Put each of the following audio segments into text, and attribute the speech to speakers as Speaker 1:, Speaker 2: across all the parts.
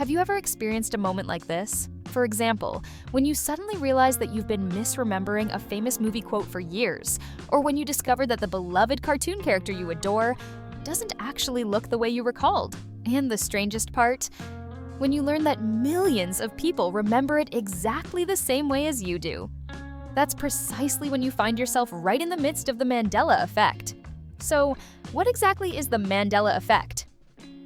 Speaker 1: Have you ever experienced a moment like this? For example, when you suddenly realize that you've been misremembering a famous movie quote for years, or when you discover that the beloved cartoon character you adore doesn't actually look the way you recalled. And the strangest part? When you learn that millions of people remember it exactly the same way as you do. That's precisely when you find yourself right in the midst of the Mandela Effect. So, what exactly is the Mandela Effect?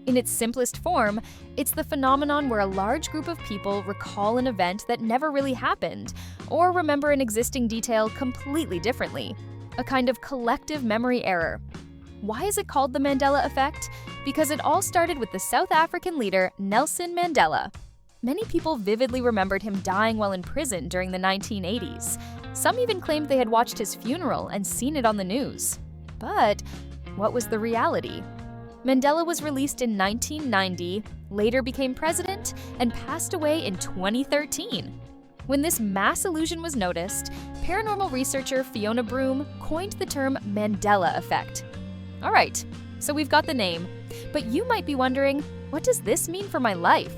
Speaker 1: In its simplest form, it's the phenomenon where a large group of people recall an event that never really happened, or remember an existing detail completely differently. A kind of collective memory error. Why is it called the Mandela Effect? Because it all started with the South African leader Nelson Mandela. Many people vividly remembered him dying while in prison during the 1980s. Some even claimed they had watched his funeral and seen it on the news. But what was the reality? Mandela was released in 1990, later became president, and passed away in 2013. When this mass illusion was noticed, paranormal researcher Fiona Broome coined the term Mandela Effect. All right, so we've got the name, but you might be wondering, what does this mean for my life?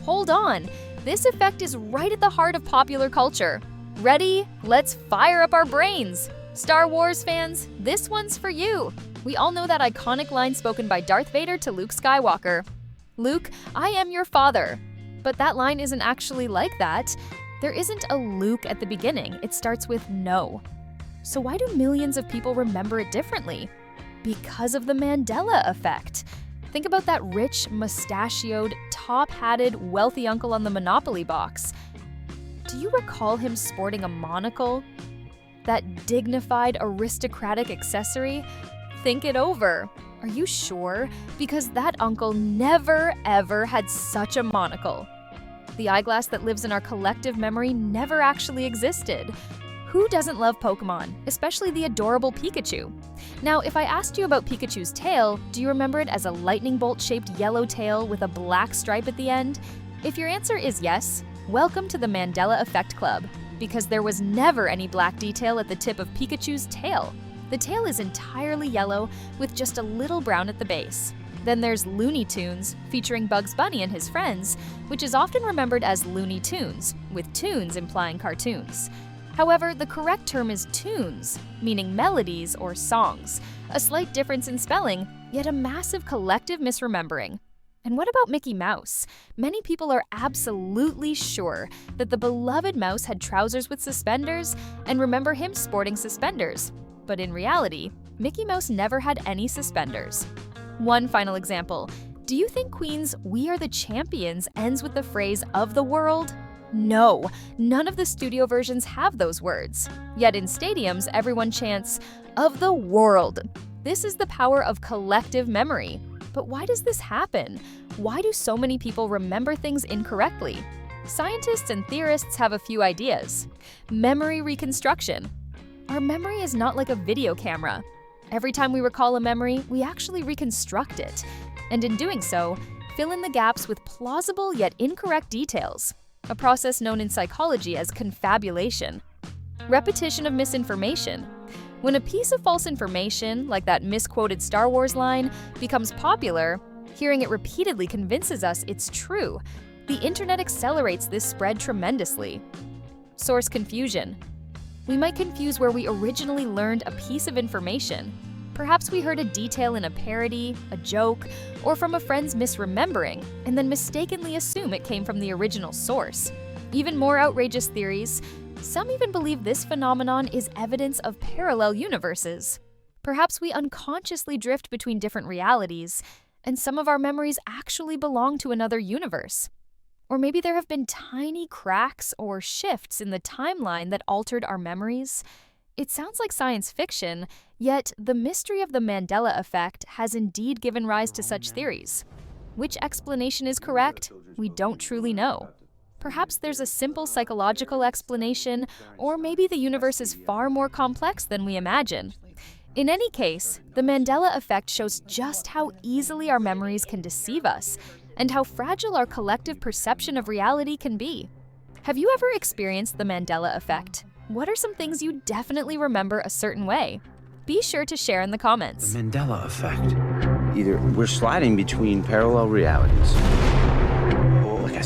Speaker 1: Hold on, this effect is right at the heart of popular culture. Ready? Let's fire up our brains! Star Wars fans, this one's for you. We all know that iconic line spoken by Darth Vader to Luke Skywalker. Luke, I am your father. But that line isn't actually like that. There isn't a Luke at the beginning, it starts with no. So why do millions of people remember it differently? Because of the Mandela Effect. Think about that rich, mustachioed, top-hatted, wealthy uncle on the Monopoly box. Do you recall him sporting a monocle? That dignified, aristocratic accessory? Think it over. Are you sure? Because that uncle never, ever had such a monocle. The eyeglass that lives in our collective memory never actually existed. Who doesn't love Pokemon, especially the adorable Pikachu? Now, if I asked you about Pikachu's tail, do you remember it as a lightning bolt-shaped yellow tail with a black stripe at the end? If your answer is yes, welcome to the Mandela Effect Club, because there was never any black detail at the tip of Pikachu's tail. The tail is entirely yellow with just a little brown at the base. Then there's Looney Tunes, featuring Bugs Bunny and his friends, which is often remembered as Looney Tunes, with tunes implying cartoons. However, the correct term is tunes, meaning melodies or songs, a slight difference in spelling, yet a massive collective misremembering. And what about Mickey Mouse? Many people are absolutely sure that the beloved mouse had trousers with suspenders and remember him sporting suspenders. But in reality, Mickey Mouse never had any suspenders. One final example. Do you think Queen's "We Are the Champions" ends with the phrase "of the world"? No, none of the studio versions have those words. Yet in stadiums, everyone chants, "of the world." This is the power of collective memory. But why does this happen? Why do so many people remember things incorrectly? Scientists and theorists have a few ideas. Memory reconstruction. Our memory is not like a video camera. Every time we recall a memory, we actually reconstruct it. And in doing so, fill in the gaps with plausible yet incorrect details. A process known in psychology as confabulation. Repetition of misinformation. When a piece of false information, like that misquoted Star Wars line, becomes popular, hearing it repeatedly convinces us it's true. The internet accelerates this spread tremendously. Source confusion. We might confuse where we originally learned a piece of information. Perhaps we heard a detail in a parody, a joke, or from a friend's misremembering, and then mistakenly assume it came from the original source. Even more outrageous theories. Some even believe this phenomenon is evidence of parallel universes. Perhaps we unconsciously drift between different realities, and some of our memories actually belong to another universe. Or maybe there have been tiny cracks or shifts in the timeline that altered our memories. It sounds like science fiction, yet the mystery of the Mandela Effect has indeed given rise to such theories. Which explanation is correct? We don't truly know. Perhaps there's a simple psychological explanation, or maybe the universe is far more complex than we imagine. In any case, the Mandela Effect shows just how easily our memories can deceive us, and how fragile our collective perception of reality can be. Have you ever experienced the Mandela Effect? What are some things you definitely remember a certain way? Be sure to share in the comments.
Speaker 2: The Mandela Effect. Either we're sliding between parallel realities,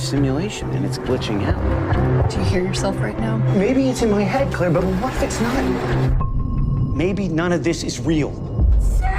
Speaker 2: simulation and it's glitching out.
Speaker 3: Do you hear yourself right now?
Speaker 2: Maybe it's in my head, Claire, but what if it's not? Maybe none of this is real.
Speaker 3: Sir!